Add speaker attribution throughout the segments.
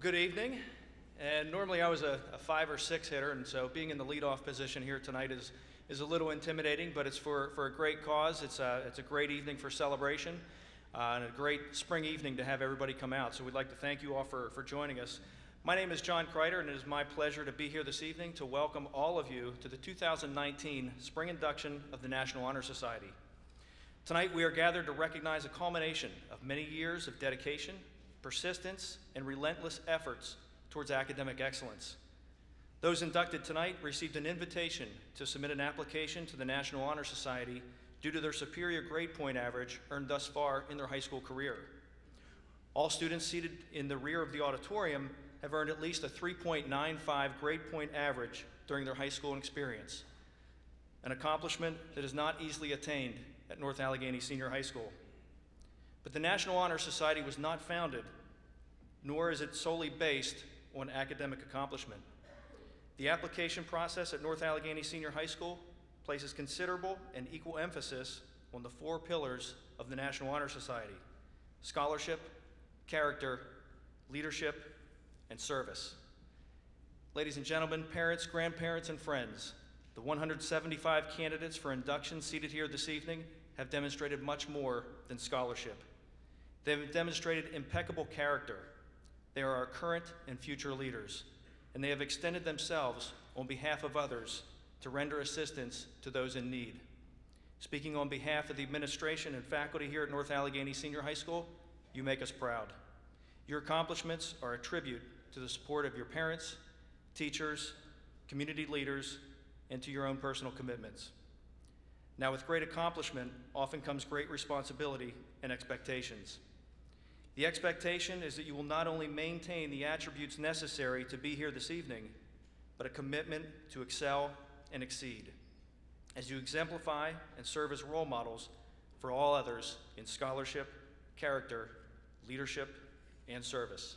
Speaker 1: Good evening. And normally I was a 5 or 6 hitter, and so being in the leadoff position here tonight is a little intimidating, but it's for a great cause. It's a great evening for celebration and a great spring evening to have everybody come out. So we'd like to thank you all for joining us. My name is John Kreider, and it is my pleasure to be here this evening to welcome all of you to the 2019 Spring Induction of the National Honor Society. Tonight we are gathered to recognize a culmination of many years of dedication, persistence, and relentless efforts towards academic excellence. Those inducted tonight received an invitation to submit an application to the National Honor Society due to their superior grade point average earned thus far in their high school career. All students seated in the rear of the auditorium have earned at least a 3.95 grade point average during their high school experience, an accomplishment that is not easily attained at North Allegheny Senior High School. But the National Honor Society was not founded, nor is it solely based on academic accomplishment. The application process at North Allegheny Senior High School places considerable and equal emphasis on the 4 pillars of the National Honor Society: scholarship, character, leadership, and service. Ladies and gentlemen, parents, grandparents, and friends, the 175 candidates for induction seated here this evening have demonstrated much more than scholarship. They have demonstrated impeccable character. They are our current and future leaders, and they have extended themselves on behalf of others to render assistance to those in need. Speaking on behalf of the administration and faculty here at North Allegheny Senior High School, you make us proud. Your accomplishments are a tribute to the support of your parents, teachers, community leaders, and to your own personal commitments. Now, with great accomplishment often comes great responsibility and expectations. The expectation is that you will not only maintain the attributes necessary to be here this evening, but a commitment to excel and exceed, as you exemplify and serve as role models for all others in scholarship, character, leadership, and service.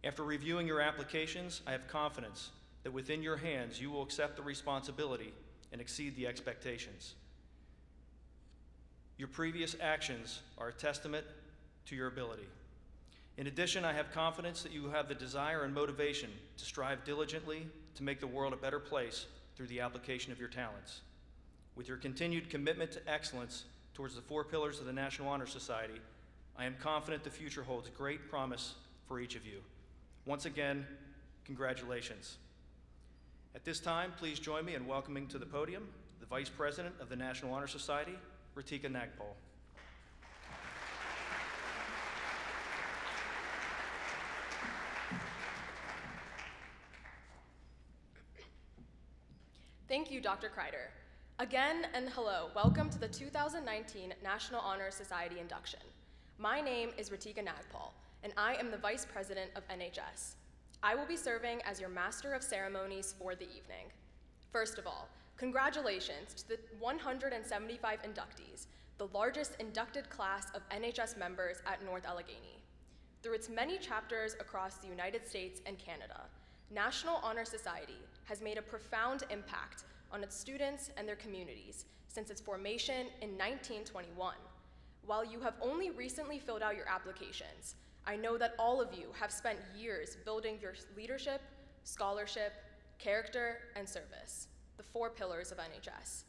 Speaker 1: After reviewing your applications, I have confidence that within your hands you will accept the responsibility and exceed the expectations. Your previous actions are a testament to your ability. In addition, I have confidence that you have the desire and motivation to strive diligently to make the world a better place through the application of your talents. With your continued commitment to excellence towards the 4 pillars of the National Honor Society, I am confident the future holds great promise for each of you. Once again, congratulations. At this time, please join me in welcoming to the podium the Vice President of the National Honor Society, Ritika Nagpal.
Speaker 2: Thank you, Dr. Kreider. Again and hello, welcome to the 2019 National Honor Society induction. My name is Ritika Nagpal, and I am the Vice President of NHS. I will be serving as your Master of Ceremonies for the evening. First of all, congratulations to the 175 inductees, the largest inducted class of NHS members at North Allegheny. Through its many chapters across the United States and Canada, National Honor Society has made a profound impact on its students and their communities since its formation in 1921. While you have only recently filled out your applications, I know that all of you have spent years building your leadership, scholarship, character, and service, the 4 pillars of NHS.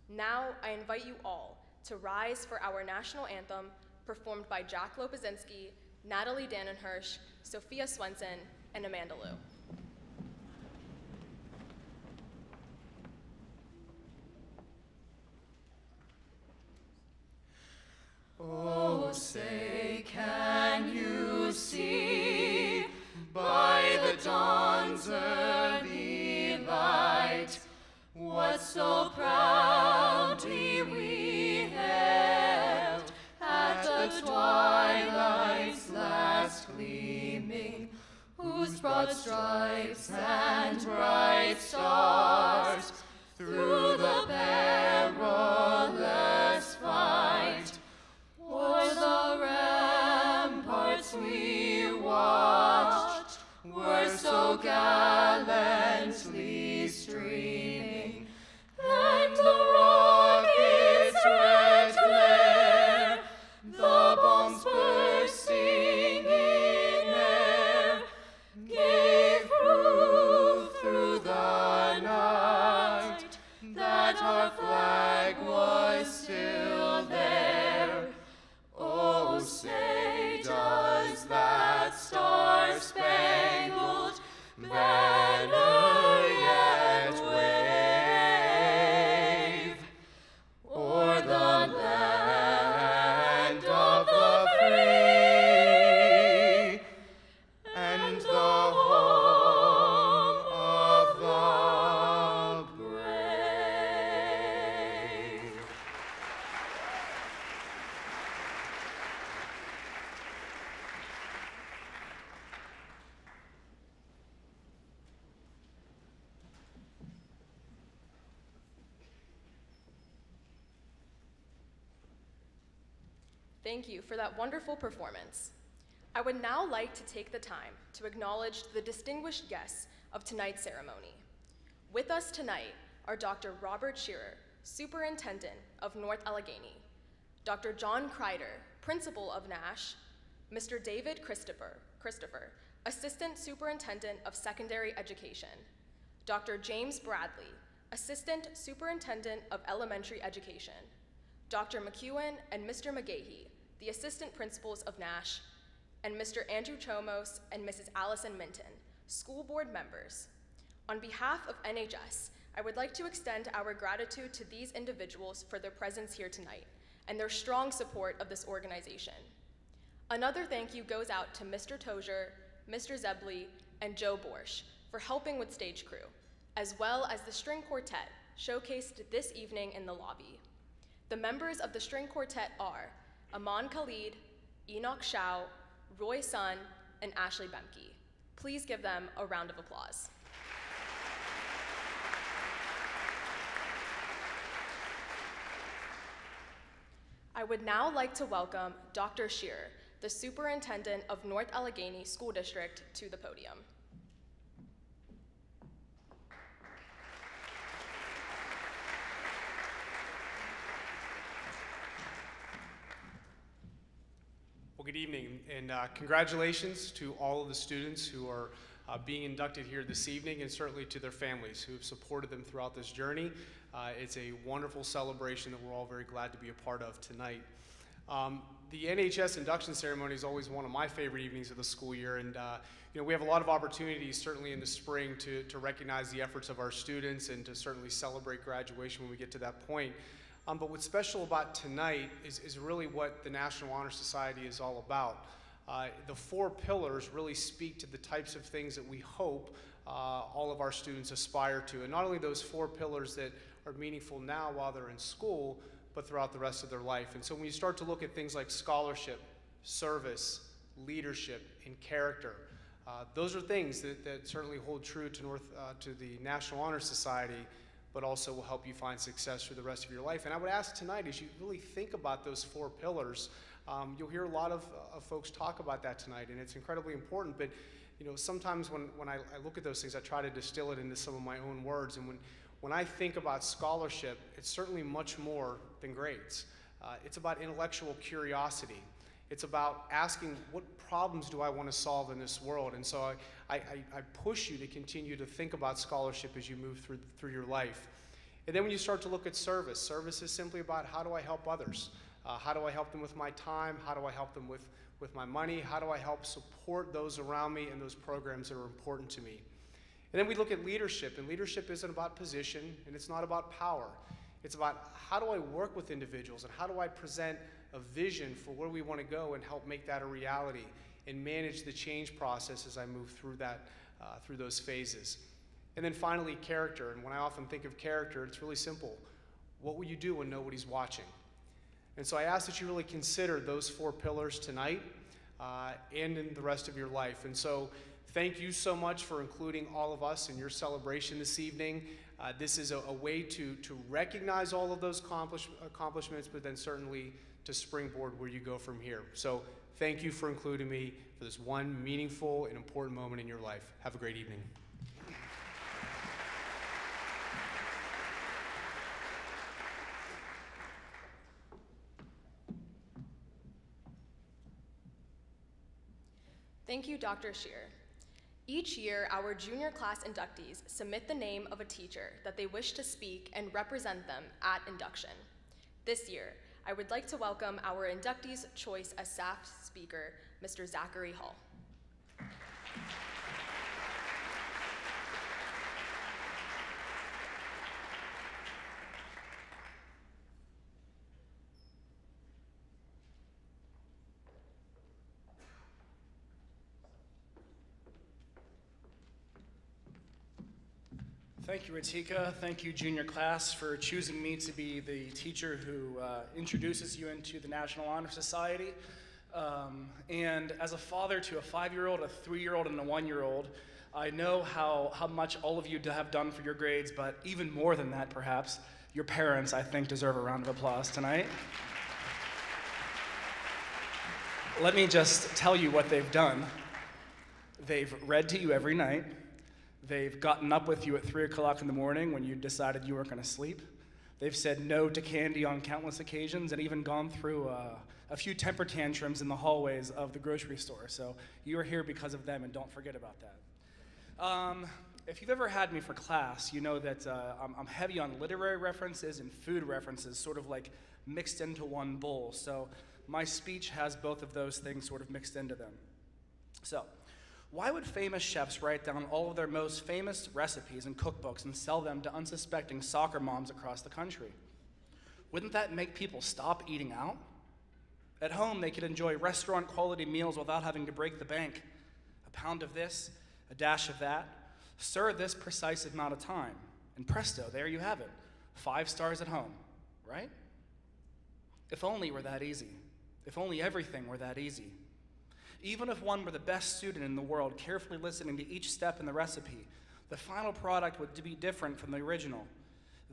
Speaker 2: Now, I invite you all to rise for our national anthem performed by Jack Lopazinski, Natalie Dannenhirsch, Sophia Swenson, and Amanda Liu.
Speaker 3: Oh, say, can you see by the dawn's early light what so proudly we hailed at the twilight's last gleaming, whose broad stripes
Speaker 2: Thank you for that wonderful performance. I would now like to take the time to acknowledge the distinguished guests of tonight's ceremony. With us tonight are Dr. Robert Shearer, Superintendent of North Allegheny, Dr. John Kreider, Principal of Nash, Mr. David Christopher, Assistant Superintendent of Secondary Education, Dr. James Bradley, Assistant Superintendent of Elementary Education, Dr. McEwen and Mr. McGahey, the Assistant Principals of Nash, and Mr. Andrew Chomos and Mrs. Allison Minton, School Board members. On behalf of NHS, I would like to extend our gratitude to these individuals for their presence here tonight and their strong support of this organization. Another thank you goes out to Mr. Tozier, Mr. Zebley, and Joe Borsch for helping with stage crew, as well as the string quartet showcased this evening in the lobby. The members of the string quartet are Aman Khalid, Enoch Shao, Roy Sun, and Ashley Bemke. Please give them a round of applause. I would now like to welcome Dr. Shearer, the Superintendent of North Allegheny School District, to the podium.
Speaker 4: Well, good evening, and congratulations to all of the students who are being inducted here this evening, and certainly to their families who have supported them throughout this journey. It's a wonderful celebration that we're all very glad to be a part of tonight. The NHS induction ceremony is always one of my favorite evenings of the school year, and we have a lot of opportunities certainly in the spring to recognize the efforts of our students and to certainly celebrate graduation when we get to that point. But what's special about tonight is really what the National Honor Society is all about. The 4 pillars really speak to the types of things that we hope all of our students aspire to. And not only those 4 pillars that are meaningful now while they're in school, but throughout the rest of their life. And so when you start to look at things like scholarship, service, leadership, and character, those are things that certainly hold true to the National Honor Society, but also will help you find success for the rest of your life. And I would ask tonight, as you really think about those 4 pillars, you'll hear a lot of folks talk about that tonight, and it's incredibly important. But sometimes when I look at those things, I try to distill it into some of my own words. And when I think about scholarship, it's certainly much more than grades. It's about intellectual curiosity. It's about asking, what problems do I want to solve in this world? And so I push you to continue to think about scholarship as you move through your life. And then when you start to look at service, service is simply about, how do I help others? How do I help them with my time? How do I help them with my money? How do I help support those around me and those programs that are important to me? And then we look at leadership, and leadership isn't about position, and it's not about power. It's about, how do I work with individuals, and how do I present a vision for where we want to go and help make that a reality and manage the change process as I move through through those phases. And then finally, character. And when I often think of character, it's really simple. What will you do when nobody's watching? And so I ask that you really consider those 4 pillars tonight and in the rest of your life. And so thank you so much for including all of us in your celebration this evening. This is a way to recognize all of those accomplishments, but then certainly to springboard where you go from here. So thank you for including me for this one meaningful and important moment in your life. Have a great evening.
Speaker 2: Thank you, Dr. Shearer. Each year, our junior class inductees submit the name of a teacher that they wish to speak and represent them at induction. This year, I would like to welcome our inductee's choice as staff speaker, Mr. Zachary Hall.
Speaker 5: Thank you, Ratika. Thank you, junior class, for choosing me to be the teacher who introduces you into the National Honor Society. And as a father to a 5-year-old, a 3-year-old, and a 1-year-old, I know how much all of you have done for your grades, but even more than that, perhaps, your parents, I think, deserve a round of applause tonight. let me just tell you what they've done. They've read to you every night. They've gotten up with you at 3 o'clock in the morning when you decided you weren't going to sleep. They've said no to candy on countless occasions and even gone through a few temper tantrums in the hallways of the grocery store. So you are here because of them, and don't forget about that. If you've ever had me for class, you know that I'm heavy on literary references and food references, sort of like mixed into one bowl. So my speech has both of those things sort of mixed into them. So, why would famous chefs write down all of their most famous recipes in cookbooks and sell them to unsuspecting soccer moms across the country? Wouldn't that make people stop eating out? At home, they could enjoy restaurant-quality meals without having to break the bank. A pound of this, a dash of that. Stir this precise amount of time, and presto, there you have it. 5 stars at home, right? If only it were that easy. If only everything were that easy. Even if one were the best student in the world, carefully listening to each step in the recipe, the final product would be different from the original.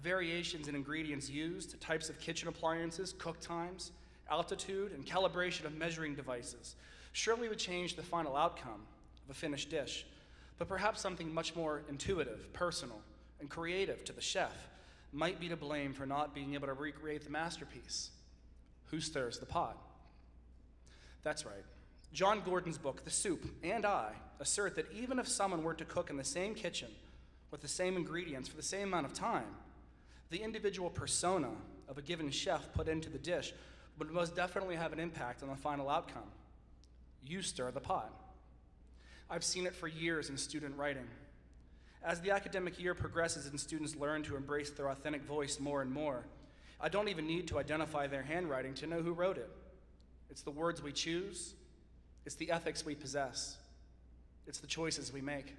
Speaker 5: Variations in ingredients used, types of kitchen appliances, cook times, altitude, and calibration of measuring devices surely would change the final outcome of a finished dish, but perhaps something much more intuitive, personal, and creative to the chef might be to blame for not being able to recreate the masterpiece. Who stirs the pot? That's right. John Gordon's book, The Soup, and I assert that even if someone were to cook in the same kitchen with the same ingredients for the same amount of time, the individual persona of a given chef put into the dish would most definitely have an impact on the final outcome. You stir the pot. I've seen it for years in student writing. As the academic year progresses and students learn to embrace their authentic voice more and more, I don't even need to identify their handwriting to know who wrote it. It's the words we choose. It's the ethics we possess. It's the choices we make.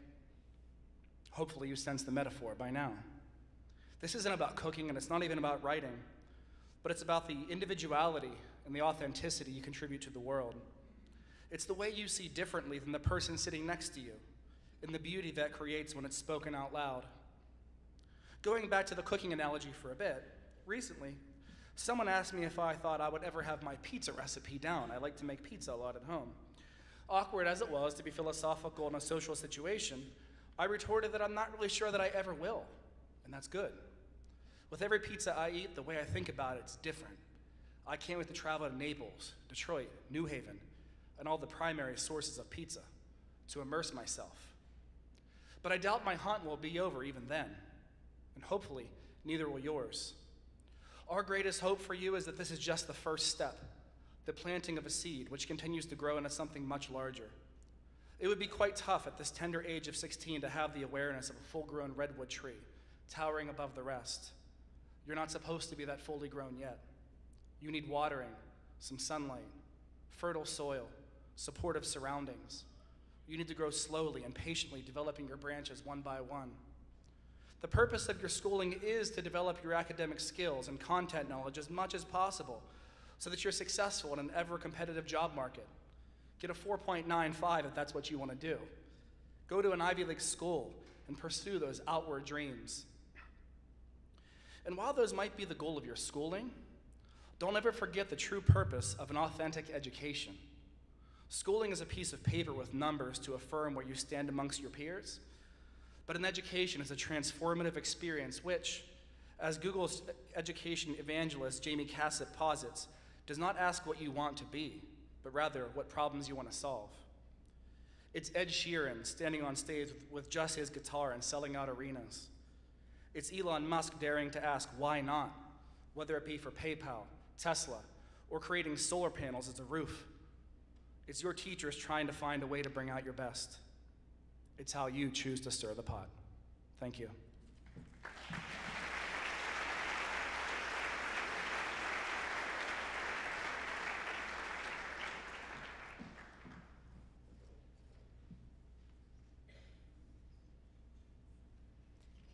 Speaker 5: Hopefully you sense the metaphor by now. This isn't about cooking, and it's not even about writing, but it's about the individuality and the authenticity you contribute to the world. It's the way you see differently than the person sitting next to you, and the beauty that creates when it's spoken out loud. Going back to the cooking analogy for a bit, recently, someone asked me if I thought I would ever have my pizza recipe down. I like to make pizza a lot at home. Awkward as it was to be philosophical in a social situation, I retorted that I'm not really sure that I ever will, and that's good. With every pizza I eat, the way I think about it's different. I can't wait to travel to Naples, Detroit, New Haven, and all the primary sources of pizza to immerse myself. But I doubt my hunt will be over even then, and hopefully neither will yours. Our greatest hope for you is that this is just the first step, the planting of a seed which continues to grow into something much larger. It would be quite tough at this tender age of 16 to have the awareness of a full-grown redwood tree towering above the rest. You're not supposed to be that fully grown yet. You need watering, some sunlight, fertile soil, supportive surroundings. You need to grow slowly and patiently, developing your branches one by one. The purpose of your schooling is to develop your academic skills and content knowledge as much as possible so that you're successful in an ever-competitive job market. Get a 4.95 if that's what you want to do. Go to an Ivy League school and pursue those outward dreams. And while those might be the goal of your schooling, don't ever forget the true purpose of an authentic education. Schooling is a piece of paper with numbers to affirm where you stand amongst your peers, but an education is a transformative experience which, as Google's education evangelist Jamie Cassett posits, does not ask what you want to be, but rather what problems you want to solve. It's Ed Sheeran standing on stage with just his guitar and selling out arenas. It's Elon Musk daring to ask why not, whether it be for PayPal, Tesla, or creating solar panels as a roof. It's your teachers trying to find a way to bring out your best. It's how you choose to stir the pot. Thank you.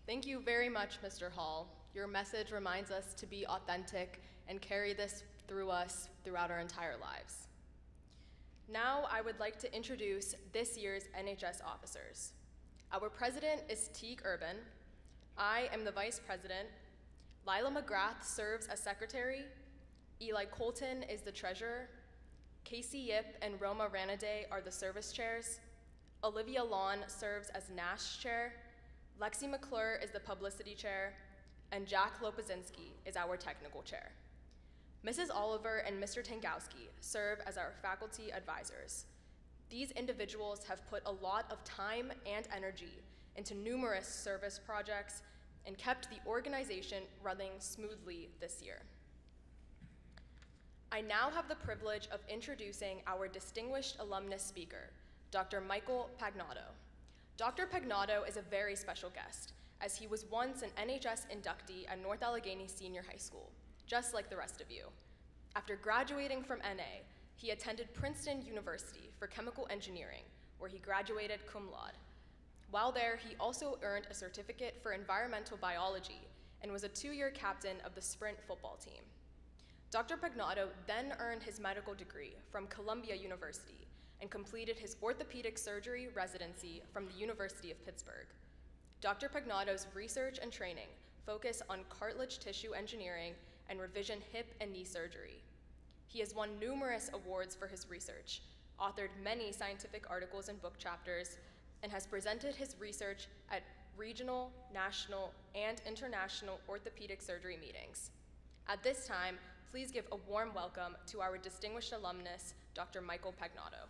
Speaker 2: Thank you very much, Mr. Hall. Your message reminds us to be authentic and carry this through us throughout our entire lives. Now, I would like to introduce this year's NHS officers. Our president is Teague Urban. I am the vice president. Lila McGrath serves as secretary. Eli Colton is the treasurer. Casey Yip and Roma Ranaday are the service chairs. Olivia Lawn serves as NASH chair. Lexi McClure is the publicity chair. And Jack Lopazinski is our technical chair. Mrs. Oliver and Mr. Tangowski serve as our faculty advisors. These individuals have put a lot of time and energy into numerous service projects and kept the organization running smoothly this year. I now have the privilege of introducing our distinguished alumnus speaker, Dr. Michael Pagnato. Dr. Pagnato is a very special guest, as he was once an NHS inductee at North Allegheny Senior High School, just like the rest of you. After graduating from NA, he attended Princeton University for chemical engineering, where he graduated cum laude. While there, he also earned a certificate for environmental biology and was a 2-year captain of the sprint football team. Dr. Pagnato then earned his medical degree from Columbia University and completed his orthopedic surgery residency from the University of Pittsburgh. Dr. Pagnato's research and training focus on cartilage tissue engineering and revision hip and knee surgery. He has won numerous awards for his research, authored many scientific articles and book chapters, and has presented his research at regional, national, and international orthopedic surgery meetings. At this time, please give a warm welcome to our distinguished alumnus, Dr. Michael Pagnato.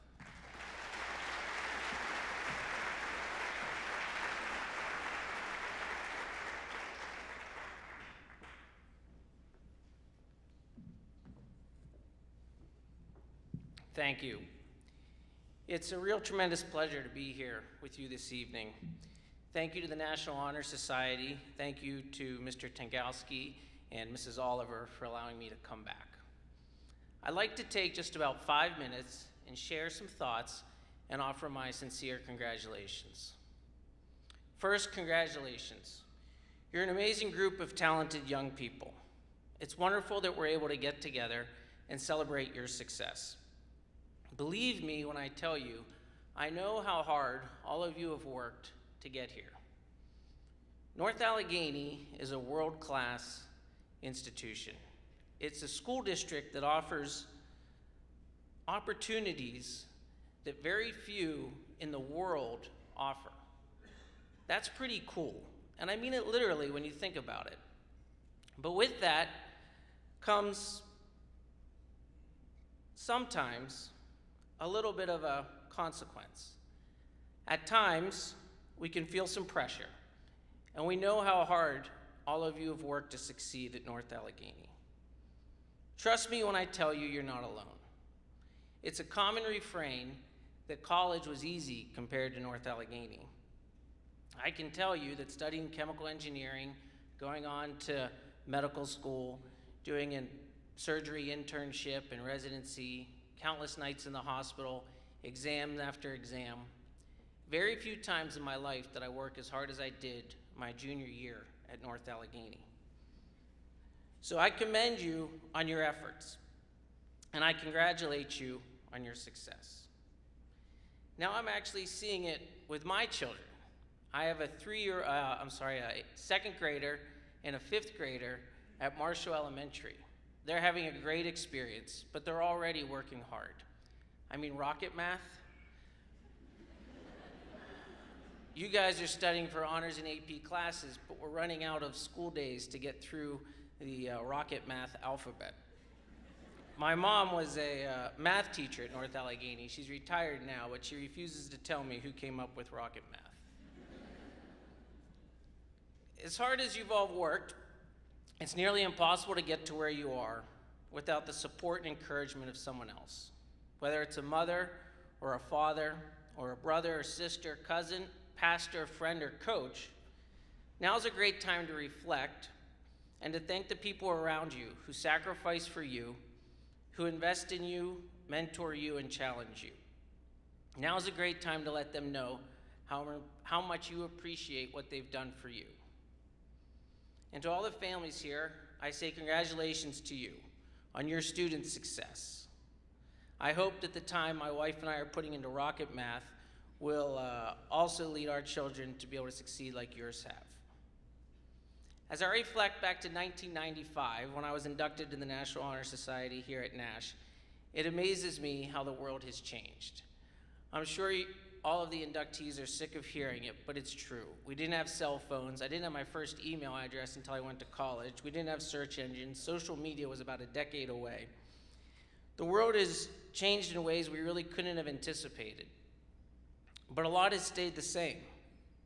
Speaker 6: Thank you. It's a real tremendous pleasure to be here with you this evening. Thank you to the National Honor Society. Thank you to Mr. Tangowski and Mrs. Oliver for allowing me to come back. I'd like to take just about 5 minutes and share some thoughts and offer my sincere congratulations. First, congratulations. You're an amazing group of talented young people. It's wonderful that we're able to get together and celebrate your success. Believe me when I tell you, I know how hard all of you have worked to get here. North Allegheny is a world-class institution. It's a school district that offers opportunities that very few in the world offer. That's pretty cool, and I mean it literally when you think about it. But with that comes sometimes a little bit of a consequence. At times, we can feel some pressure, and we know how hard all of you have worked to succeed at North Allegheny. Trust me when I tell you you're not alone. It's a common refrain that college was easy compared to North Allegheny. I can tell you that studying chemical engineering, going on to medical school, doing a surgery internship and residency, countless nights in the hospital, exam after exam. Very few times in my life did I work as hard as I did my junior year at North Allegheny. So I commend you on your efforts, and I congratulate you on your success. Now I'm actually seeing it with my children. I have a second grader and a 5th grader at Marshall Elementary. They're having a great experience, but they're already working hard. I mean, rocket math. You guys are studying for honors and AP classes, but we're running out of school days to get through the rocket math alphabet. My mom was a math teacher at North Allegheny. She's retired now, but she refuses to tell me who came up with rocket math. As hard as you've all worked, it's nearly impossible to get to where you are without the support and encouragement of someone else. Whether it's a mother or a father or a brother or sister, cousin, pastor, friend, or coach, now's a great time to reflect and to thank the people around you who sacrifice for you, who invest in you, mentor you, and challenge you. Now's a great time to let them know how much you appreciate what they've done for you. And to all the families here, I say congratulations to you on your student success. I hope that the time my wife and I are putting into rocket math will also lead our children to be able to succeed like yours have. As I reflect back to 1995, when I was inducted to the National Honor Society here at Nash, It amazes me how the world has changed. I'm sure all of the inductees are sick of hearing it, but it's true. We didn't have cell phones. I didn't have my first email address until I went to college. We didn't have search engines. Social media was about a decade away. The world has changed in ways we really couldn't have anticipated. But a lot has stayed the same.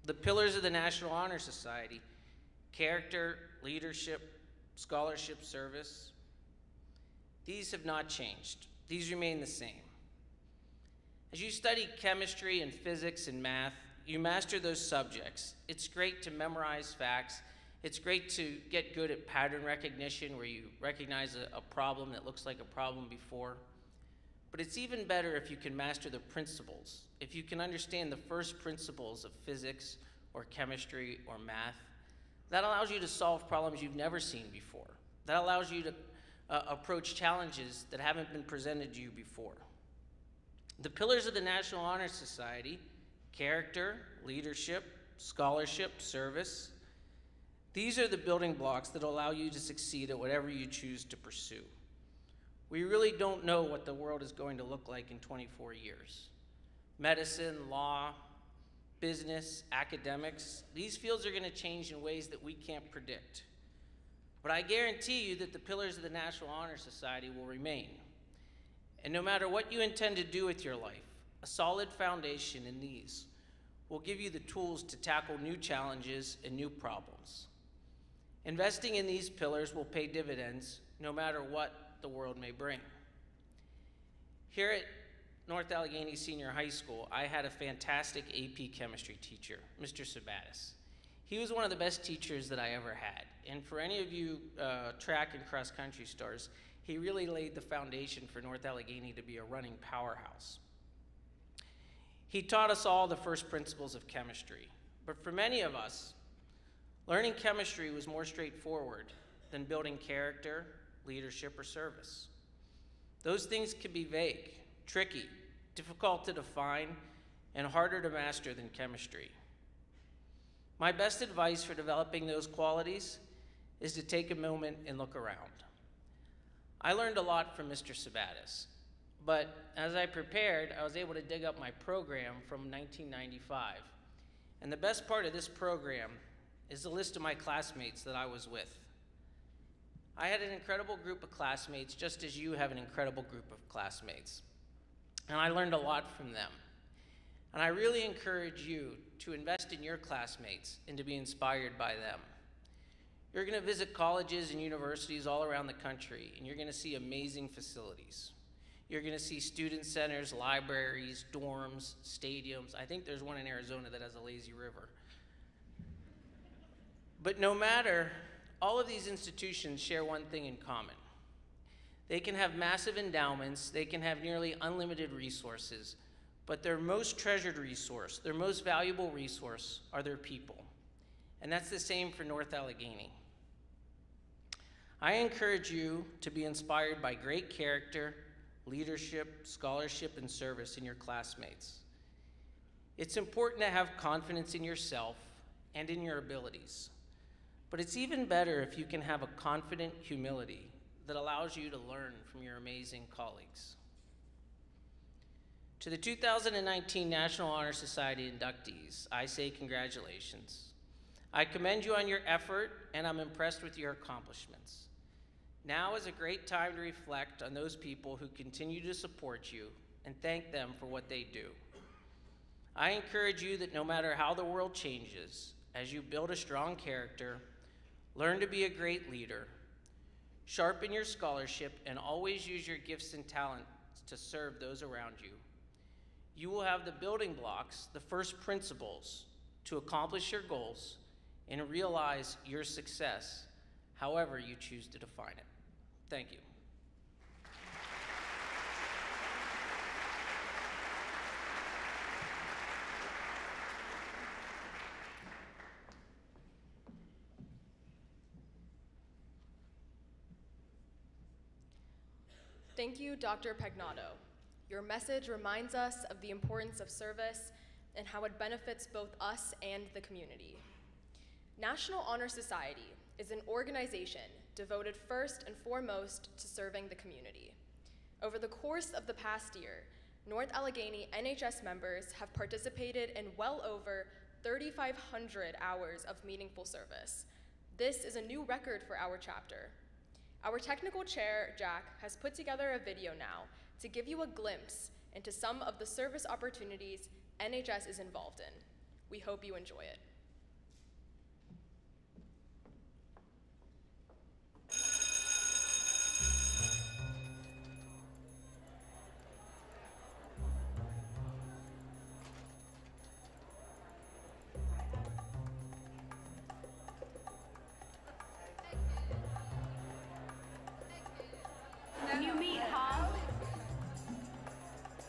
Speaker 6: The pillars of the National Honor Society, character, leadership, scholarship, service, these have not changed. These remain the same. As you study chemistry and physics and math, you master those subjects. It's great to memorize facts. It's great to get good at pattern recognition where you recognize a problem that looks like a problem before. But it's even better if you can master the principles, if you can understand the first principles of physics or chemistry or math. That allows you to solve problems you've never seen before. That allows you to approach challenges that haven't been presented to you before. The pillars of the National Honor Society, character, leadership, scholarship, service, these are the building blocks that allow you to succeed at whatever you choose to pursue. We really don't know what the world is going to look like in 24 years. Medicine, law, business, academics, these fields are going to change in ways that we can't predict. But I guarantee you that the pillars of the National Honor Society will remain. And no matter what you intend to do with your life, a solid foundation in these will give you the tools to tackle new challenges and new problems. Investing in these pillars will pay dividends no matter what the world may bring. Here at North Allegheny Senior High School, I had a fantastic AP chemistry teacher, Mr. Sabatis. He was one of the best teachers that I ever had. And for any of you track and cross-country stars, he really laid the foundation for North Allegheny to be a running powerhouse. He taught us all the first principles of chemistry. But for many of us, learning chemistry was more straightforward than building character, leadership, or service. Those things can be vague, tricky, difficult to define, and harder to master than chemistry. My best advice for developing those qualities is to take a moment and look around. I learned a lot from Mr. Sabatis, but as I prepared, I was able to dig up my program from 1995. And the best part of this program is the list of my classmates that I was with. I had an incredible group of classmates, just as you have an incredible group of classmates. And I learned a lot from them. And I really encourage you to invest in your classmates and to be inspired by them. You're going to visit colleges and universities all around the country, and you're going to see amazing facilities. You're going to see student centers, libraries, dorms, stadiums. I think there's one in Arizona that has a lazy river. But no matter, all of these institutions share one thing in common. They can have massive endowments, they can have nearly unlimited resources, but their most treasured resource, their most valuable resource, are their people. And that's the same for North Allegheny. I encourage you to be inspired by great character, leadership, scholarship, and service in your classmates. It's important to have confidence in yourself and in your abilities, but it's even better if you can have a confident humility that allows you to learn from your amazing colleagues. To the 2019 National Honor Society inductees, I say congratulations. I commend you on your effort, and I'm impressed with your accomplishments. Now is a great time to reflect on those people who continue to support you and thank them for what they do. I encourage you that no matter how the world changes, as you build a strong character, learn to be a great leader, sharpen your scholarship, and always use your gifts and talents to serve those around you. You will have the building blocks, the first principles, to accomplish your goals and realize your success, however you choose to define it. Thank you.
Speaker 2: Thank you, Dr. Pagnato. Your message reminds us of the importance of service and how it benefits both us and the community. National Honor Society is an organization devoted first and foremost to serving the community. Over the course of the past year, North Allegheny NHS members have participated in well over 3,500 hours of meaningful service. This is a new record for our chapter. Our technical chair, Jack, has put together a video now to give you a glimpse into some of the service opportunities NHS is involved in. We hope you enjoy it.
Speaker 7: New meet, huh?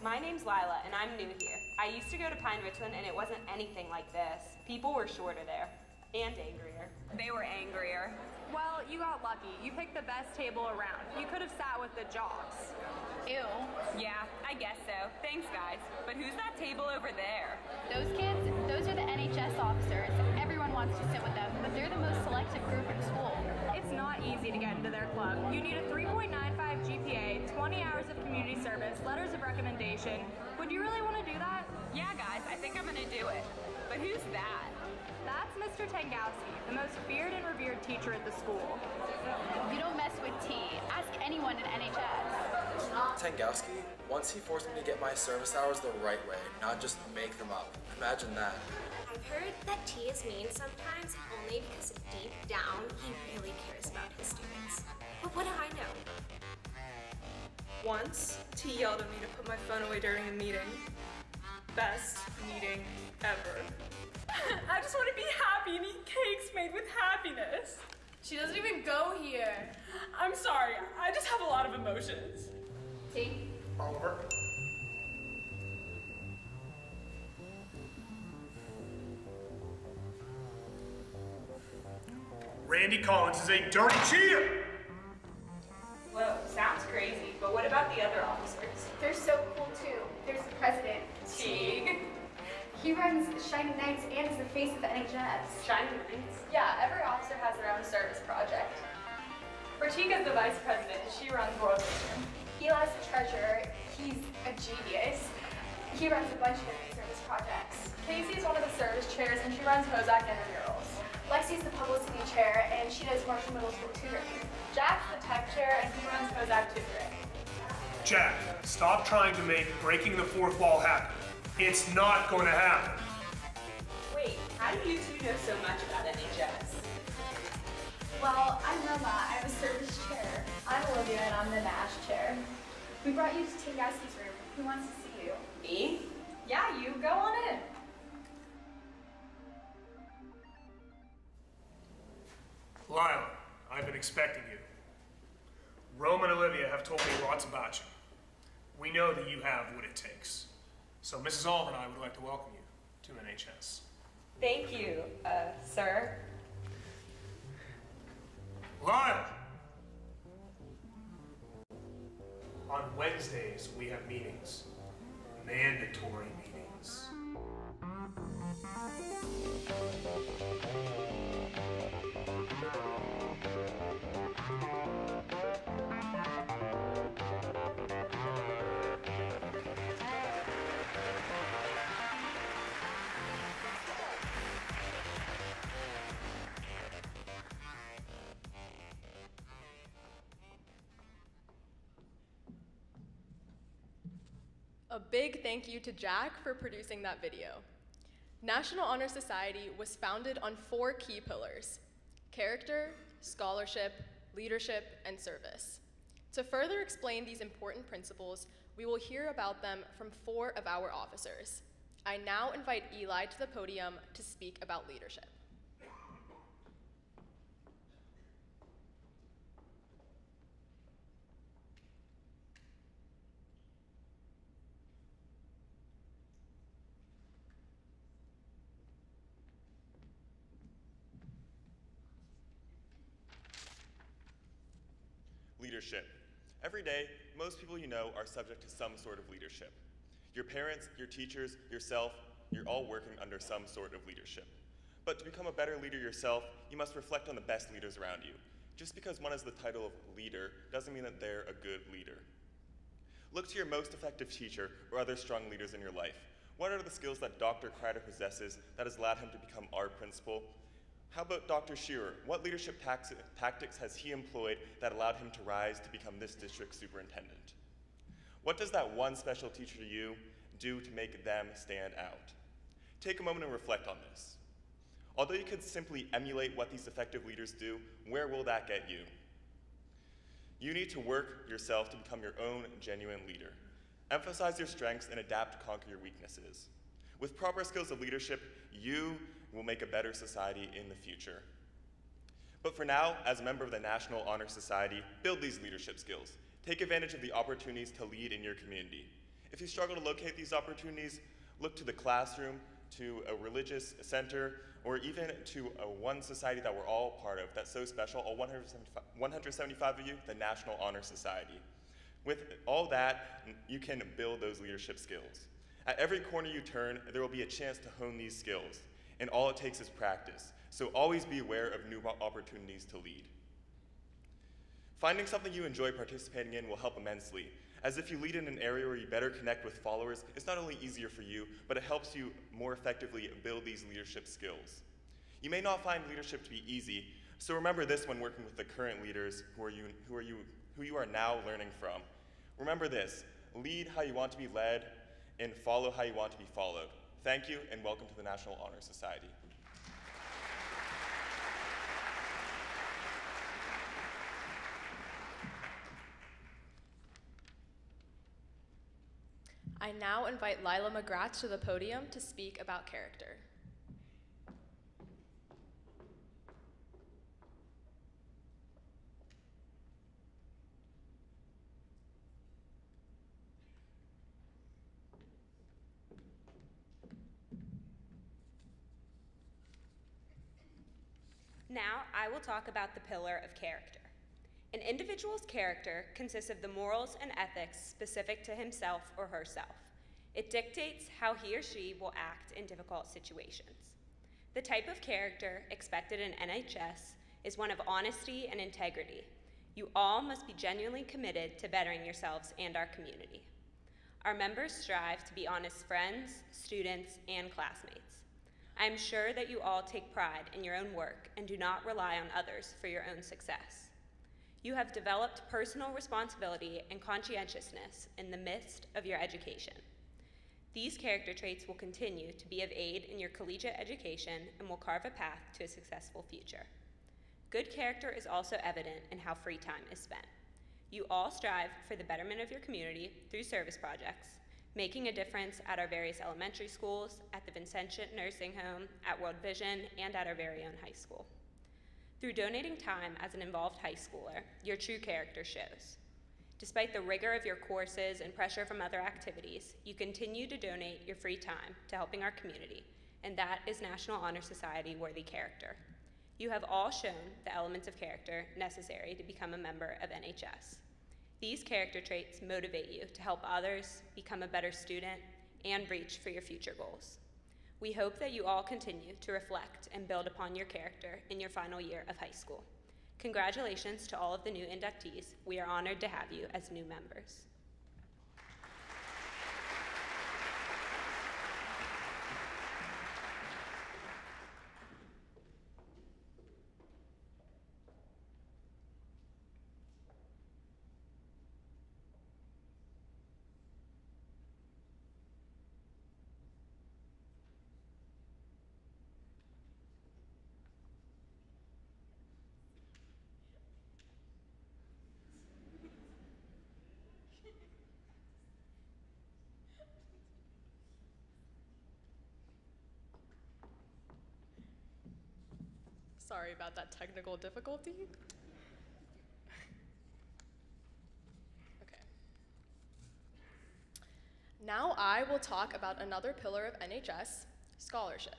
Speaker 8: My name's Lila, and I'm new here. I used to go to Pine Richland, and it wasn't anything like this. People were shorter there, and angrier.
Speaker 7: They were angrier. Well, you got lucky. You picked the best table around. You could have sat with the jocks. Ew.
Speaker 8: Yeah, I guess so. Thanks, guys. But who's that table over there?
Speaker 9: Those kids, those are the NHS officers. Everyone wants to sit with them, but they're the most selective group in school.
Speaker 7: It's not easy to get into their club. You need a 3.95 GPA, 20 hours of community service, letters of recommendation. Would you really want to do that?
Speaker 8: Yeah, guys, I think I'm gonna do it. But who's that?
Speaker 7: That's Mr. Tangowski, the most feared and revered teacher at the school.
Speaker 9: You don't mess with T. Ask anyone in NHS.
Speaker 10: Tangowski, once he forced me to get my service hours the right way, not just make them up. Imagine that.
Speaker 11: I've heard that T is mean sometimes only because deep down he really cares about his students. But what do I know?
Speaker 12: Once, T yelled at me to put my phone away during a meeting. Best meeting ever. I just want to be happy and eat cakes made with happiness.
Speaker 2: She doesn't even go here.
Speaker 12: I'm sorry, I just have a lot of emotions.
Speaker 9: T?
Speaker 4: Oliver?
Speaker 13: Randy Collins is a dirty cheater!
Speaker 8: Whoa, sounds crazy, but what about the other officers?
Speaker 9: They're so cool too. There's the president.
Speaker 8: Teague?
Speaker 9: He runs Shining Knights and is the face of the NHS.
Speaker 8: Shining Knights?
Speaker 2: Yeah, every officer has their own service project. Ratika's the vice president, and she runs World Vision.
Speaker 9: Eli's the treasurer. He's a genius. He runs a bunch of different service projects.
Speaker 2: Casey's one of the service chairs, and she runs Hozak intramurals.
Speaker 9: Lexi's the publicity chair, and she does Marshall Middle School tutoring.
Speaker 2: Jack's the tech chair, and he runs Hozak tutoring.
Speaker 13: Jack, stop trying to make breaking the fourth wall happen. It's not going to happen.
Speaker 8: Wait, how do you two know so much about NHS?
Speaker 9: Well, I'm Roma. I'm a service chair. I'm Olivia, and I'm the NASH chair. We brought you to Tangowski's room. He wants to see you.
Speaker 8: Me?
Speaker 2: Yeah, you go on in.
Speaker 13: Lila, I've been expecting you. Rome and Olivia have told me lots about you. We know that you have what it takes. So Mrs. Oliver and I would like to welcome you to NHS.
Speaker 8: Thank you, sir.
Speaker 13: Lila! On Wednesdays, we have meetings. Mandatory meetings.
Speaker 2: A big thank you to Jack for producing that video. National Honor Society was founded on 4 key pillars: character, scholarship, leadership, and service. To further explain these important principles, we will hear about them from 4 of our officers. I now invite Eli to the podium to speak about leadership.
Speaker 14: Leadership. Every day, most people you know are subject to some sort of leadership. Your parents, your teachers, yourself, you're all working under some sort of leadership. But to become a better leader yourself, you must reflect on the best leaders around you. Just because one has the title of leader doesn't mean that they're a good leader. Look to your most effective teacher or other strong leaders in your life. What are the skills that Dr. Kreider possesses that has allowed him to become our principal? How about Dr. Shearer? What leadership tactics has he employed that allowed him to rise to become this district superintendent? What does that one special teacher to you do to make them stand out? Take a moment and reflect on this. Although you could simply emulate what these effective leaders do, where will that get you? You need to work yourself to become your own genuine leader. Emphasize your strengths and adapt to conquer your weaknesses. With proper skills of leadership, you will make a better society in the future. But for now, as a member of the National Honor Society, build these leadership skills. Take advantage of the opportunities to lead in your community. If you struggle to locate these opportunities, look to the classroom, to a religious center, or even to one society that we're all part of that's so special, all 175 of you, the National Honor Society. With all that, you can build those leadership skills. At every corner you turn, there will be a chance to hone these skills, and all it takes is practice. So always be aware of new opportunities to lead. Finding something you enjoy participating in will help immensely, as if you lead in an area where you better connect with followers, it's not only easier for you, but it helps you more effectively build these leadership skills. You may not find leadership to be easy, so remember this when working with the current leaders who you are now learning from. Remember this: lead how you want to be led, and follow how you want to be followed. Thank you, and welcome to the National Honor Society.
Speaker 2: I now invite Lila McGrath to the podium to speak about character.
Speaker 8: Now I will talk about the pillar of character. An individual's character consists of the morals and ethics specific to himself or herself. It dictates how he or she will act in difficult situations. The type of character expected in NHS is one of honesty and integrity. You all must be genuinely committed to bettering yourselves and our community. Our members strive to be honest friends, students, and classmates. I am sure that you all take pride in your own work and do not rely on others for your own success. You have developed personal responsibility and conscientiousness in the midst of your education. These character traits will continue to be of aid in your collegiate education and will carve a path to a successful future. Good character is also evident in how free time is spent. You all strive for the betterment of your community through service projects, making a difference at our various elementary schools, at the Vincentian Nursing Home, at World Vision, and at our very own high school. Through donating time as an involved high schooler, your true character shows. Despite the rigor of your courses and pressure from other activities, you continue to donate your free time to helping our community, and that is National Honor Society worthy character. You have all shown the elements of character necessary to become a member of NHS. These character traits motivate you to help others, become a better student, and reach for your future goals. We hope that you all continue to reflect and build upon your character in your final year of high school. Congratulations to all of the new inductees. We are honored to have you as new members.
Speaker 2: Sorry about that technical difficulty. Okay. Now I will talk about another pillar of NHS, scholarship.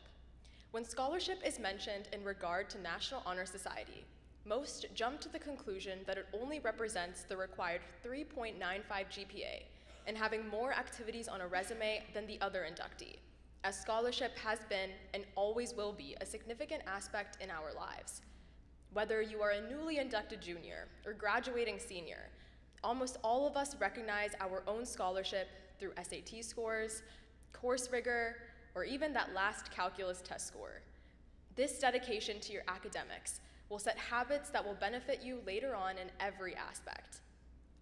Speaker 2: When scholarship is mentioned in regard to National Honor Society, most jump to the conclusion that it only represents the required 3.95 GPA and having more activities on a resume than the other inductee, as scholarship has been and always will be a significant aspect in our lives. Whether you are a newly inducted junior or graduating senior, Almost all of us recognize our own scholarship through SAT scores, course rigor, or even that last calculus test score. This dedication to your academics will set habits that will benefit you later on in every aspect.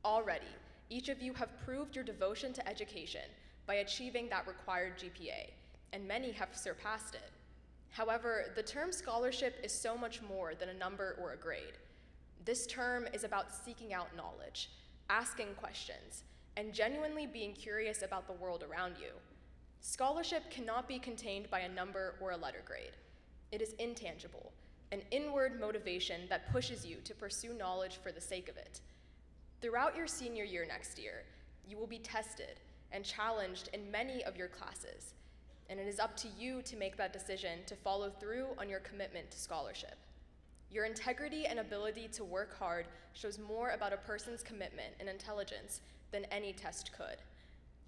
Speaker 2: Already, each of you have proved your devotion to education by achieving that required GPA, and many have surpassed it. However, the term scholarship is so much more than a number or a grade. This term is about seeking out knowledge, asking questions, and genuinely being curious about the world around you. Scholarship cannot be contained by a number or a letter grade. It is intangible, an inward motivation that pushes you to pursue knowledge for the sake of it. Throughout your senior year next year, you will be tested and challenged in many of your classes, and it is up to you to make that decision to follow through on your commitment to scholarship. Your integrity and ability to work hard shows more about a person's commitment and intelligence than any test could.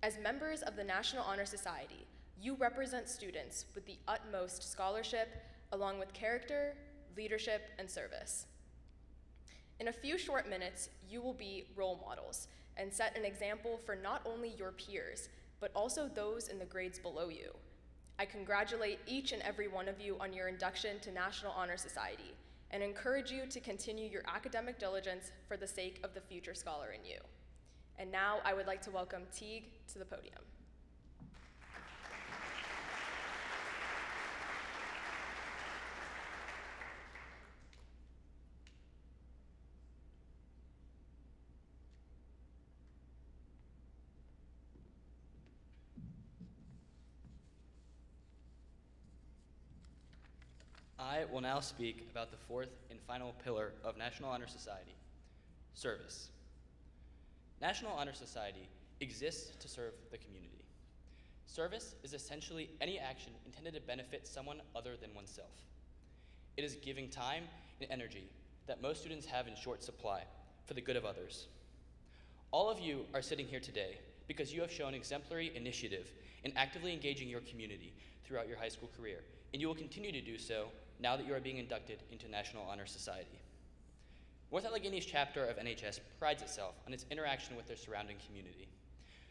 Speaker 2: As members of the National Honor Society, you represent students with the utmost scholarship, along with character, leadership, and service. In a few short minutes, you will be role models and set an example for not only your peers, but also those in the grades below you. I congratulate each and every one of you on your induction to National Honor Society and encourage you to continue your academic diligence for the sake of the future scholar in you. And now I would like to welcome Teague to the podium.
Speaker 15: I will now speak about the fourth and final pillar of National Honor Society, service. National Honor Society exists to serve the community. Service is essentially any action intended to benefit someone other than oneself. It is giving time and energy that most students have in short supply for the good of others. All of you are sitting here today because you have shown exemplary initiative in actively engaging your community throughout your high school career, and you will continue to do so now that you are being inducted into National Honor Society. North Alleghany's chapter of NHS prides itself on its interaction with their surrounding community.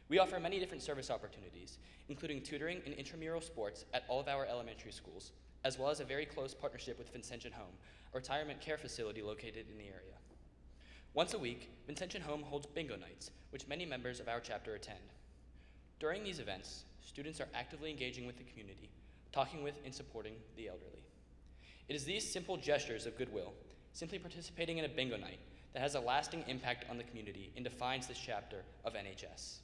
Speaker 15: We offer many different service opportunities, including tutoring and intramural sports at all of our elementary schools, as well as a very close partnership with Vincentian Home, a retirement care facility located in the area. Once a week, Vincentian Home holds bingo nights, which many members of our chapter attend. During these events, students are actively engaging with the community, talking with and supporting the elderly. It is these simple gestures of goodwill, simply participating in a bingo night, that has a lasting impact on the community and defines this chapter of NHS.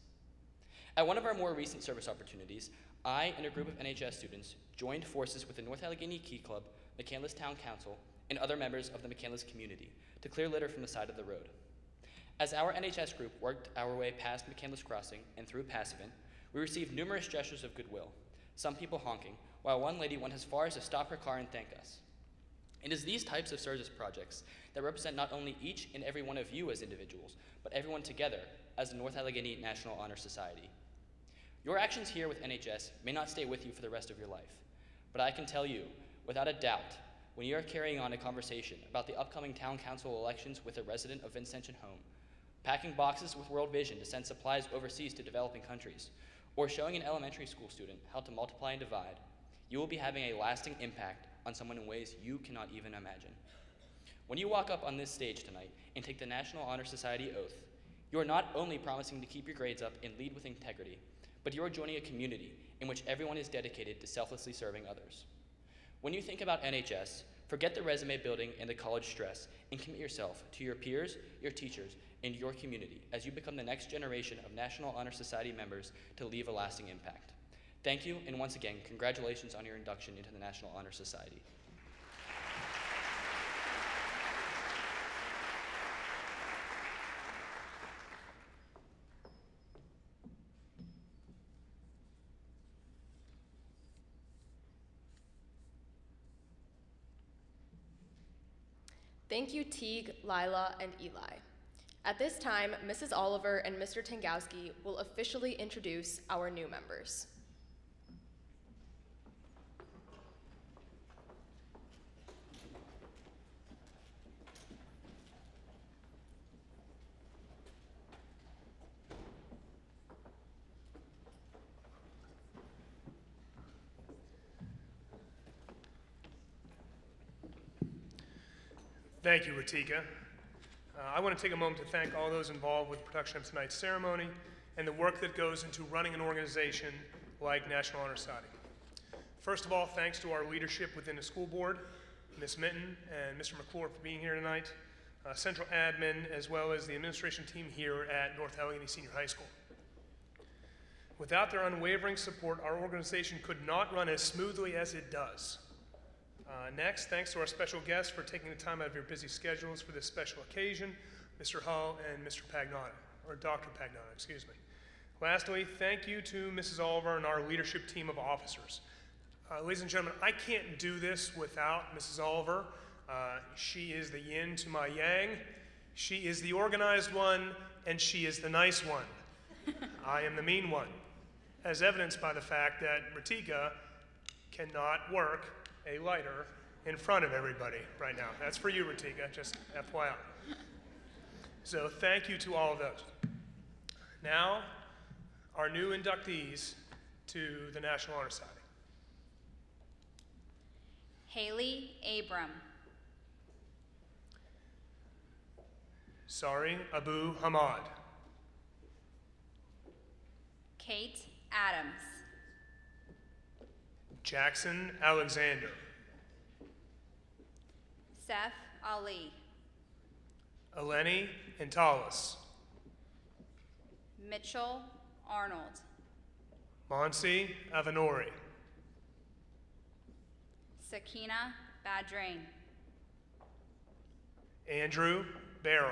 Speaker 15: At one of our more recent service opportunities, I and a group of NHS students joined forces with the North Allegheny Key Club, McCandless Town Council, and other members of the McCandless community to clear litter from the side of the road. As our NHS group worked our way past McCandless Crossing and through Passivant, we received numerous gestures of goodwill, some people honking, while one lady went as far as to stop her car and thank us. It is these types of service projects that represent not only each and every one of you as individuals, but everyone together as the North Allegheny National Honor Society. Your actions here with NHS may not stay with you for the rest of your life, but I can tell you, without a doubt, when you are carrying on a conversation about the upcoming town council elections with a resident of Vincentian Home, packing boxes with World Vision to send supplies overseas to developing countries, or showing an elementary school student how to multiply and divide, you will be having a lasting impact on someone in ways you cannot even imagine. When you walk up on this stage tonight and take the National Honor Society oath, you are not only promising to keep your grades up and lead with integrity, but you are joining a community in which everyone is dedicated to selflessly serving others. When you think about NHS, forget the resume building and the college stress and commit yourself to your peers, your teachers, and your community as you become the next generation of National Honor Society members to leave a lasting impact. Thank you, and once again, congratulations on your induction into the National Honor Society.
Speaker 2: Thank you, Teague, Lila, and Eli. At this time, Mrs. Oliver and Mr. Tangowski will officially introduce our new members.
Speaker 13: Thank you, Ratika. I want to take a moment to thank all those involved with the production of tonight's ceremony and the work that goes into running an organization like National Honor Society. First of all, thanks to our leadership within the school board, Ms. Minton and Mr. McClure for being here tonight, central admin, as well as the administration team here at North Allegheny Senior High School. Without their unwavering support, our organization could not run as smoothly as it does. Next, thanks to our special guests for taking the time out of your busy schedules for this special occasion, Mr. Hull and Mr. Pagnotta, or Dr. Pagnotta, excuse me. Lastly, thank you to Mrs. Oliver and our leadership team of officers. Ladies and gentlemen, I can't do this without Mrs. Oliver. She is the yin to my yang. She is the organized one, and she is the nice one. I am the mean one, as evidenced by the fact that Ratika cannot work a lighter in front of everybody right now. That's for you, Ratika, just FYI. So thank you to all of those. Now, our new inductees to the National Honor Society.
Speaker 16: Haley Abram.
Speaker 13: Sari Abu Hamad.
Speaker 16: Kate Adams.
Speaker 13: Jackson Alexander.
Speaker 16: Seth Ali.
Speaker 13: Eleni Intalis.
Speaker 16: Mitchell Arnold.
Speaker 13: Monsi Avenori.
Speaker 16: Sakina Badrain.
Speaker 13: Andrew Barrell.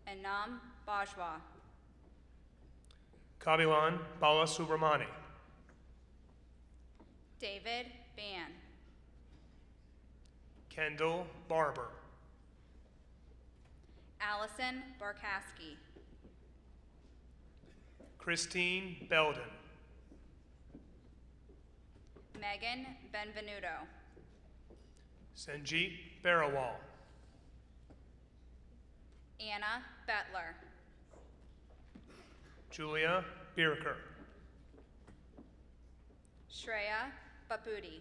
Speaker 16: Anam Bajwa.
Speaker 13: Kabilan Balasubramani.
Speaker 16: David Ban.
Speaker 13: Kendall Barber.
Speaker 16: Allison Barkaski.
Speaker 13: Christine Belden.
Speaker 16: Megan Benvenuto.
Speaker 13: Sanjeet Barawal.
Speaker 16: Anna Bettler.
Speaker 13: Julia Birker.
Speaker 16: Shreya Baputi.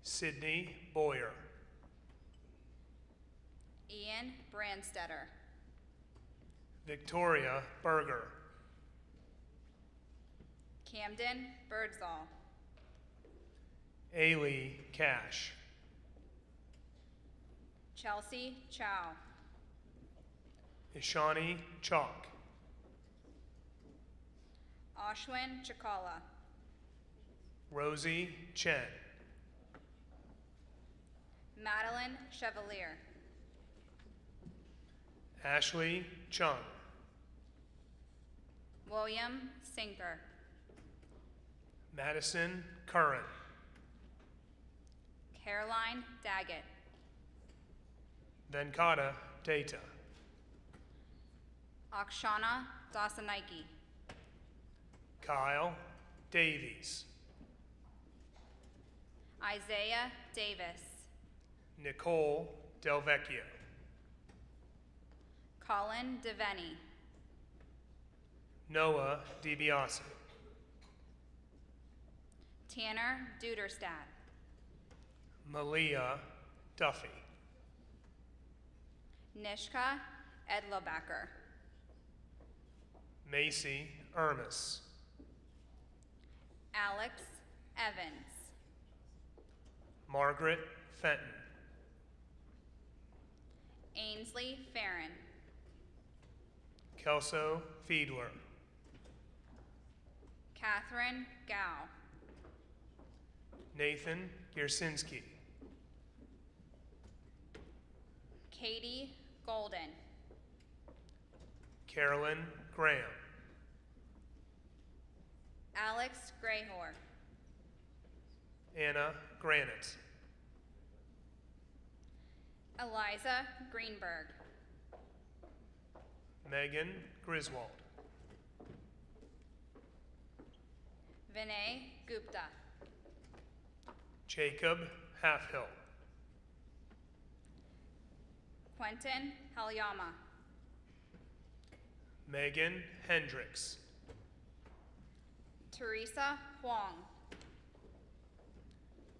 Speaker 13: Sydney Boyer.
Speaker 16: Ian Brandstetter.
Speaker 13: Victoria Berger.
Speaker 16: Camden Birdsall.
Speaker 13: Ailey Cash.
Speaker 16: Chelsea Chow.
Speaker 13: Ishani Chalk.
Speaker 16: Ashwin Chakala.
Speaker 13: Rosie Chen.
Speaker 16: Madeline Chevalier.
Speaker 13: Ashley Chung.
Speaker 16: William Sinker.
Speaker 13: Madison Curran.
Speaker 16: Caroline Daggett.
Speaker 13: Venkata Data.
Speaker 16: Akshana Dasanaiki.
Speaker 13: Kyle Davies.
Speaker 16: Isaiah Davis.
Speaker 13: Nicole Del Vecchio.
Speaker 16: Colin Deveni.
Speaker 13: Noah DiBiase.
Speaker 16: Tanner Duderstadt.
Speaker 13: Malia Duffy.
Speaker 16: Nishka Edlobacker.
Speaker 13: Macy Ermis.
Speaker 16: Alex Evans.
Speaker 13: Margaret Fenton.
Speaker 16: Ainsley Farron.
Speaker 13: Kelso Fiedler.
Speaker 16: Catherine Gow.
Speaker 13: Nathan Giersinski.
Speaker 16: Katie Golden.
Speaker 13: Carolyn Graham.
Speaker 16: Alex Grayhor.
Speaker 13: Anna Granite.
Speaker 16: Eliza Greenberg.
Speaker 13: Megan Griswold.
Speaker 16: Vinay Gupta.
Speaker 13: Jacob Halfhill.
Speaker 16: Quentin Halyama.
Speaker 13: Megan Hendricks.
Speaker 16: Teresa Huang.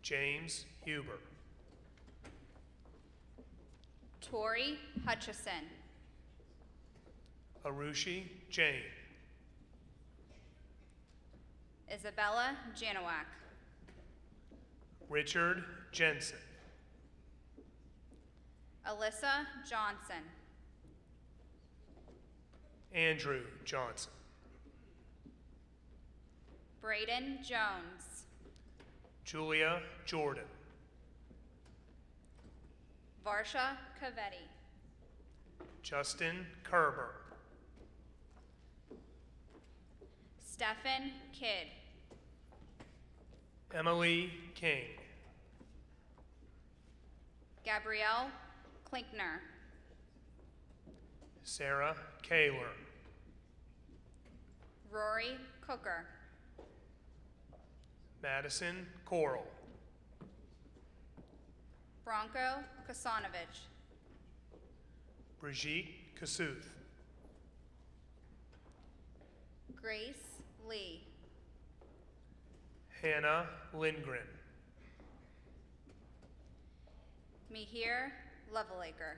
Speaker 13: James Huber.
Speaker 16: Tori Hutchison.
Speaker 13: Arushi Jane.
Speaker 16: Isabella Janowak.
Speaker 13: Richard Jensen.
Speaker 16: Alyssa Johnson.
Speaker 13: Andrew Johnson.
Speaker 16: Braden Jones.
Speaker 13: Julia Jordan.
Speaker 16: Varsha Cavetti.
Speaker 13: Justin Kerber.
Speaker 16: Stephen Kidd.
Speaker 13: Emily King.
Speaker 16: Gabrielle Klinkner.
Speaker 13: Sarah Kaler.
Speaker 16: Rory Cooker.
Speaker 13: Madison Coral.
Speaker 16: Bronco Kasanovich.
Speaker 13: Brigitte Kasuth.
Speaker 16: Grace Lee.
Speaker 13: Hannah Lindgren.
Speaker 16: Mihir Levelaker.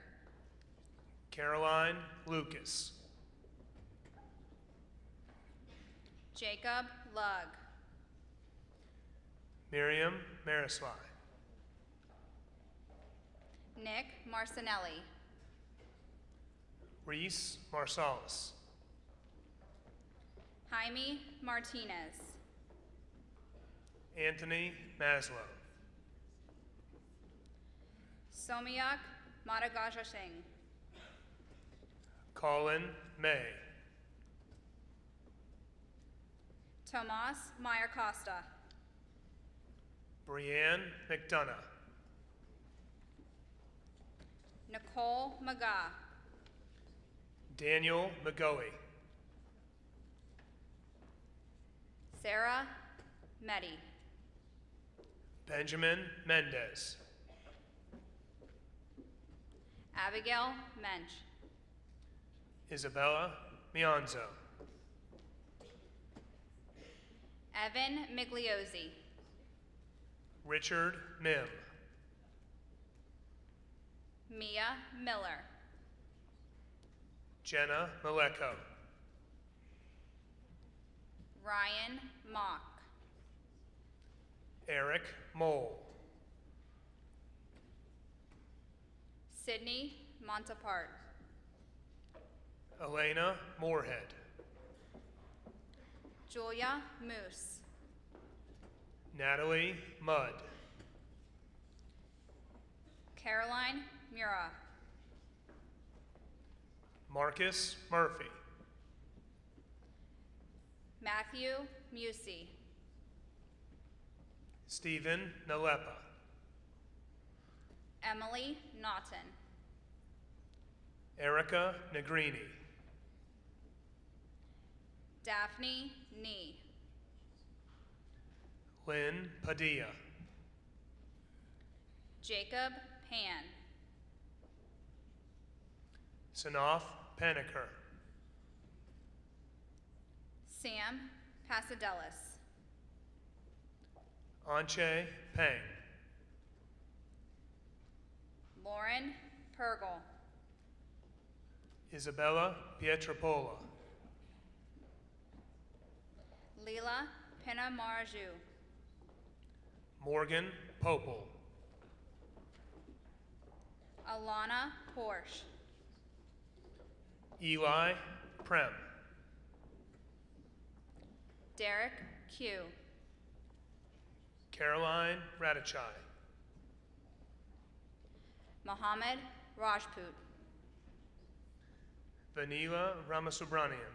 Speaker 13: Caroline Lucas.
Speaker 16: Jacob Lugg.
Speaker 13: Miriam Marisly.
Speaker 16: Nick Marcinelli.
Speaker 13: Reese Marsalis.
Speaker 16: Jaime Martinez.
Speaker 13: Anthony Maslow.
Speaker 16: Soumyak Madagaja Singh.
Speaker 13: Colin May.
Speaker 16: Tomas Meyer Costa.
Speaker 13: Brianne McDonough.
Speaker 16: Nicole McGaugh.
Speaker 13: Daniel McGoey.
Speaker 16: Sarah Meddy.
Speaker 13: Benjamin Mendez.
Speaker 16: Abigail Mensch.
Speaker 13: Isabella Mionzo.
Speaker 16: Evan Migliozzi.
Speaker 13: Richard Mim.
Speaker 16: Mia Miller.
Speaker 13: Jenna Maleko.
Speaker 16: Ryan Mock.
Speaker 13: Eric Mole.
Speaker 16: Sydney Montapart.
Speaker 13: Elena Moorhead.
Speaker 16: Julia Moose.
Speaker 13: Natalie Mudd.
Speaker 16: Caroline Mura.
Speaker 13: Marcus Murphy.
Speaker 16: Matthew Musey.
Speaker 13: Stephen Nalepa.
Speaker 16: Emily Naughton.
Speaker 13: Erica Negrini.
Speaker 16: Daphne Nee.
Speaker 13: Lynn Padilla.
Speaker 16: Jacob Pan.
Speaker 13: Sanaf Paniker.
Speaker 16: Sam Pasadelis.
Speaker 13: Anche Peng.
Speaker 16: Lauren Pergel.
Speaker 13: Isabella Pietropola.
Speaker 16: Leela Pinamarju.
Speaker 13: Morgan Popel.
Speaker 16: Alana Porsche.
Speaker 13: Eli Prem.
Speaker 16: Derek Q.
Speaker 13: Caroline Radachai.
Speaker 16: Mohammed Rajput.
Speaker 13: Vanilla Ramasubramanian.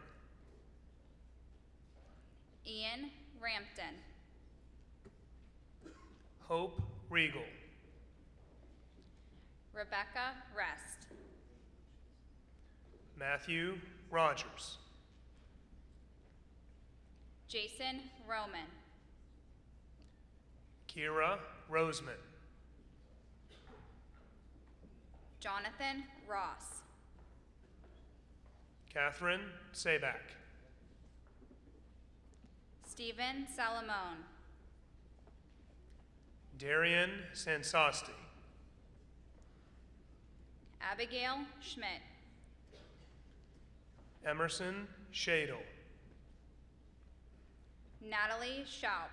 Speaker 16: Ian Rampton.
Speaker 13: Hope Regal.
Speaker 16: Rebecca Rest.
Speaker 13: Matthew Rogers.
Speaker 16: Jason Roman.
Speaker 13: Kira Roseman.
Speaker 16: Jonathan Ross.
Speaker 13: Catherine Sabak.
Speaker 16: Stephen Salamone.
Speaker 13: Darian Sansasti.
Speaker 16: Abigail Schmidt.
Speaker 13: Emerson Shadle.
Speaker 16: Natalie Schaub.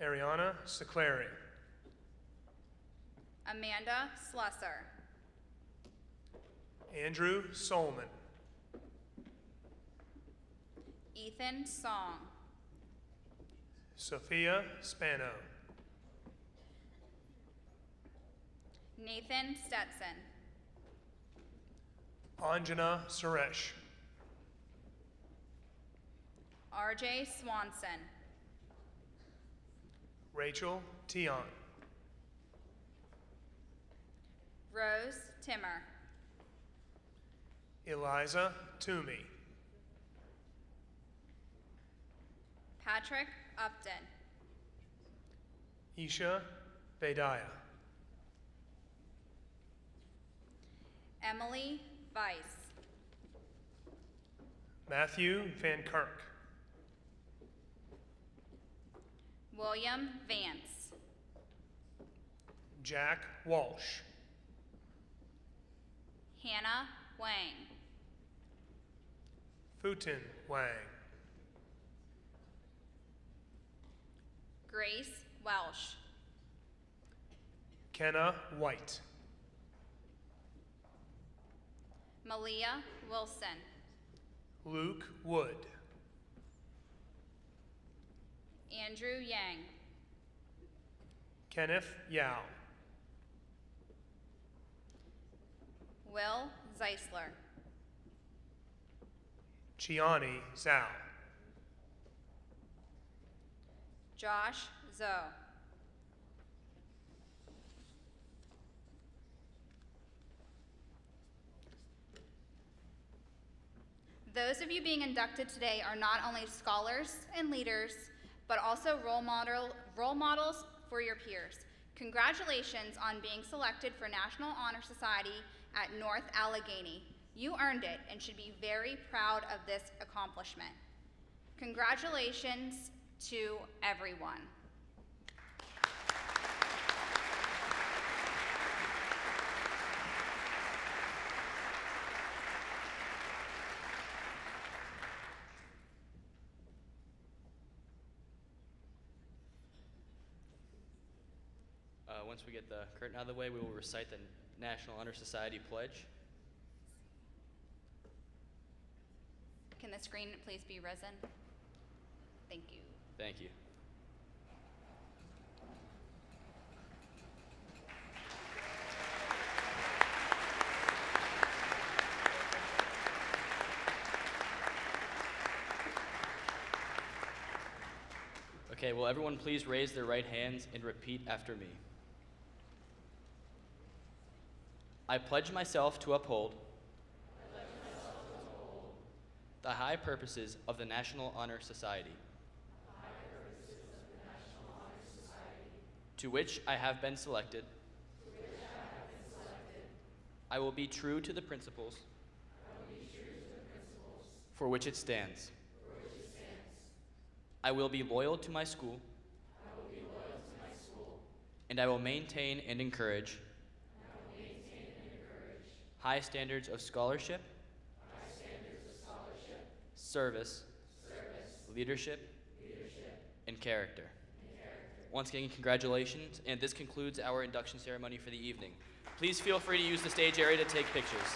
Speaker 13: Ariana Sicleri.
Speaker 16: Amanda Slusser.
Speaker 13: Andrew Solman.
Speaker 16: Ethan Song.
Speaker 13: Sophia Spano.
Speaker 16: Nathan Stetson.
Speaker 13: Anjana Suresh.
Speaker 16: RJ Swanson.
Speaker 13: Rachel Tion.
Speaker 16: Rose Timmer.
Speaker 13: Eliza Toomey.
Speaker 16: Patrick Upton.
Speaker 13: Isha Bedaya.
Speaker 16: Emily Weiss.
Speaker 13: Matthew Van Kirk.
Speaker 16: William Vance.
Speaker 13: Jack Walsh.
Speaker 16: Hannah Wang.
Speaker 13: Futin Wang.
Speaker 16: Grace Welsh.
Speaker 13: Kenna White.
Speaker 16: Malia Wilson.
Speaker 13: Luke Wood.
Speaker 16: Andrew Yang.
Speaker 13: Kenneth Yao.
Speaker 16: Will Zeisler.
Speaker 13: Chiani Zhao.
Speaker 16: Josh Zoe. Those of you being inducted today are not only scholars and leaders, but also role models for your peers. Congratulations on being selected for National Honor Society at North Allegheny. You earned it and should be very proud of this accomplishment. Congratulations to everyone.
Speaker 15: Once we get the curtain out of the way, we will recite the National Honor Society Pledge.
Speaker 16: Can the screen please be risen? Thank you.
Speaker 15: Thank you. Okay, will everyone please raise their right hands and repeat after me? I pledge myself to uphold the high purposes of the National Honor Society, to which I have been selected. I will be true to the principles for which it stands. I will be loyal to my school, and I will maintain and encourage high standards of scholarship, service, leadership, and character. Once again, congratulations, and this concludes our induction ceremony for the evening. Please feel free to use the stage area to take pictures.